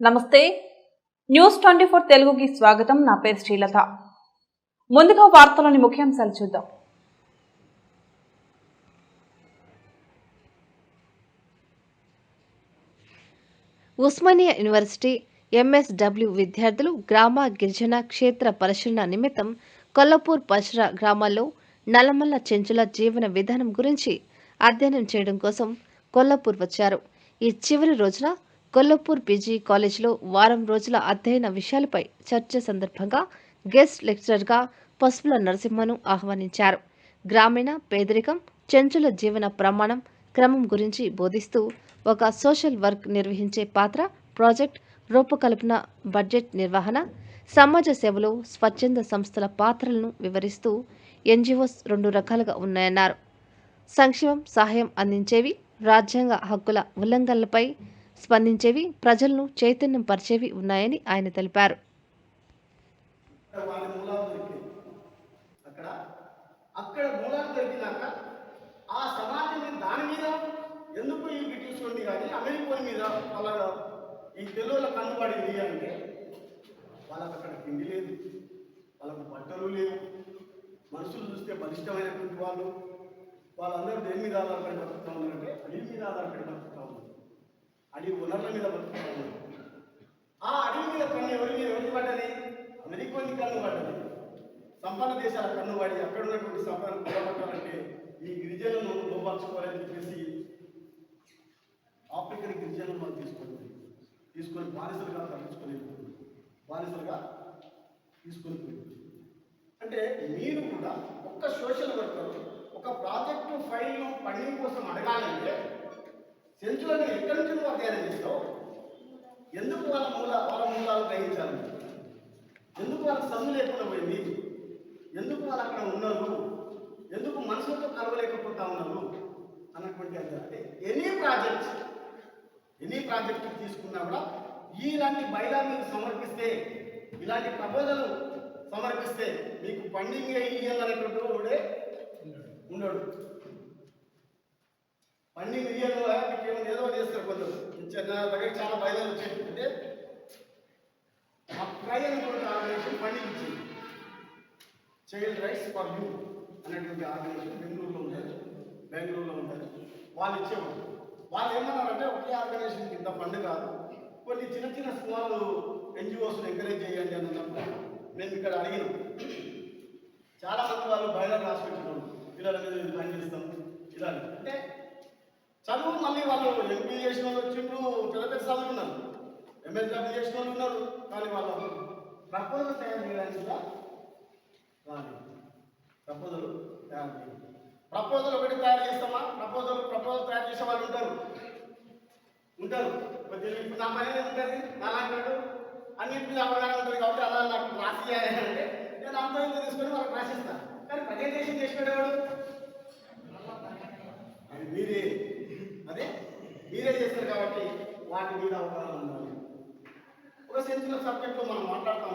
నమస్తే న్యూస్ 24 తెలుగుకి స్వాగతం। నా పేరు శ్రీలత। ముందుగా వార్తలోని ముఖ్యాంశాలు చూద్దాం। ఉస్మానియా యూనివర్సిటీ ఎంఎస్డబ్ల్యూ విద్యార్థులు గ్రామ గిరిజన క్షేత్ర పరిశీలన నిమిత్తం కొల్లపూర్ పశ్రా గ్రామాల్లో నల్లమల్ల చెంచుల జీవన విధానం గురించి అధ్యయనం చేయడం కోసం కొల్లపూర్ వచ్చారు। ఈ చివరి రోజున కొల్లపూర్ పీజీ కాలేజీలో వారం రోజుల అధ్యయన విషయాలపై చర్చ సందర్భంగా గెస్ట్ లెక్చరర్గా పసుపుల నరసింహను ఆహ్వానించారు। గ్రామీణ పేదరికం, చెంచుల జీవన ప్రమాణం, క్రమం గురించి బోధిస్తూ ఒక సోషల్ వర్క్ నిర్వహించే పాత్ర, ప్రాజెక్ట్ రూపకల్పన, బడ్జెట్ నిర్వహణ, సమాజ సేవలో స్వచ్ఛంద సంస్థల పాత్రలను వివరిస్తూ ఎన్జిఓస్ 2 రకాలుగా ఉన్నాయన్నారు। సంక్షేమం, సహాయం అందించేవి, రాజ్యాంగ హక్కుల ఉల్లంఘనలపై స్పందించేవి, ప్రజలను చైతన్యం పరిచేవి ఉన్నాయని ఆయన తెలిపారు। అక్కడ మూలాలు దొరికినాక ఆ సమాజం దాని మీద ఎందుకు ఈ బ్రిటిష్ ఉంది కానీ అమెరికన్ మీద వాళ్ళ ఈ తెలుగుల కన్నుబడింది అంటే వాళ్ళకి అక్కడ తిండి లేదు, వాళ్ళకు బట్టలు లేవు, మనుషులు చూస్తే బలిష్టమైనటువంటి వాళ్ళందరూ దేని మీద ఆధారపడి బతుకుతూ ఉన్నారంటే అడవి మీద ఆధారపడి బతుకుతూ ఉన్నారు, అడవి వనరుల మీద బతుకుతూ ఉన్నారు। ఆ అడవి మీద కన్ను ఎవరికి పడ్డది? అమెరికన్ కన్ను పడ్డది, సంపన్న దేశాల కన్నుబడి అక్కడ ఉన్నటువంటి సంపదను కూడబట్టాలంటే ఈ గిరిజనులను లోపరుచుకోవాలని చెప్పేసి ఆఫ్రికన్ గిరిజనులను మనం తీసుకొని బానిసలుగా తీసుకొని అంటే మీరు కూడా ఒక్క సోషల్ వర్కర్ ఒక ప్రాజెక్టు ఫైల్ ఫండింగ్ కోసం అడగాలంటే సెంచులను ఎక్కడి నుంచి నువ్వు అధ్యయనం చేస్తావు? ఎందుకు వాళ్ళ మూలాలు గ్రహించాలి? ఎందుకు వాళ్ళకి చదువు లేకుండా పోయింది? ఎందుకు వాళ్ళు అక్కడ ఉన్నారు? ఎందుకు మనుషులతో కలవలేకపోతా ఉన్నారు అన్నటువంటి అంటే ఎనీ ప్రాజెక్ట్ తీసుకున్నా కూడా ఇలాంటి బైలా మీరు సమర్పిస్తే, ఇలాంటి ప్రపోజల్ సమర్పిస్తే మీకు ఫండింగ్ ఇయ్యాలనేటువంటి ఉండడు। ఫండింగ్ ఇయ్యను మీకు ఏదో చేస్తారు కొందరు, దగ్గర చాలా బయలుదేరి వచ్చేది అంటే ఆ ట్రై అనేటువంటి ఆర్గనైజేషన్ ఫండింగ్ ఇచ్చింది, చైల్డ్ రైట్స్ ఫర్ యూ అనేటువంటి ఆర్గనైజేషన్ బెంగళూరులో ఉంటుంది। వాళ్ళు ఇచ్చేవాళ్ళు, వాళ్ళు ఏమన్నారంటే ఒకే ఆర్గనైజేషన్కి ఇంత ఫండ్ కాదు, కొన్ని చిన్న స్మాల్ ఎన్జిఓస్ని ఎంకరేజ్ చేయండి అని అన్నప్పుడు మేము ఇక్కడ అడిగినాం। చాలామంది వాళ్ళు బయలుదేరి రాసిపెట్టుకున్నాం, పిల్లల మీద పని చేస్తాం ఇలా అంటే చదువు మళ్ళీ వాళ్ళు ఎంపీ చేసిన వాళ్ళు వచ్చిండ్రు, పెద్ద చదువుకున్నారు, ఎంఎస్డబ్ల్యూ చేసిన వాళ్ళు ఉన్నారు, కానీ వాళ్ళు ప్రపోజల్ తయారు చేయడానికి కూడా రాలేదు। ప్రపోజల్ ఒకటి తయారు చేస్తామా? ప్రపోజల్ తయారు చేసే వాళ్ళు ఉంటారు। ఇప్పుడు నా పని ఉంటుంది, నాలాంటాడు అన్నింటినీ అవగాహన ఉంటుంది కాబట్టి అలా నాకు రాసి అంటే నేను అంతా ఇంత తీసుకొని వాళ్ళకి రాసిస్తాను, కానీ ప్రజెంటేషన్ చేసినవాడు అది మీరే చేస్తారు కాబట్టి వాటి మీద అవగాహన ఉండాలి। ఒక సెన్సిటివ్ సబ్జెక్ట్లో మనం మాట్లాడతాం।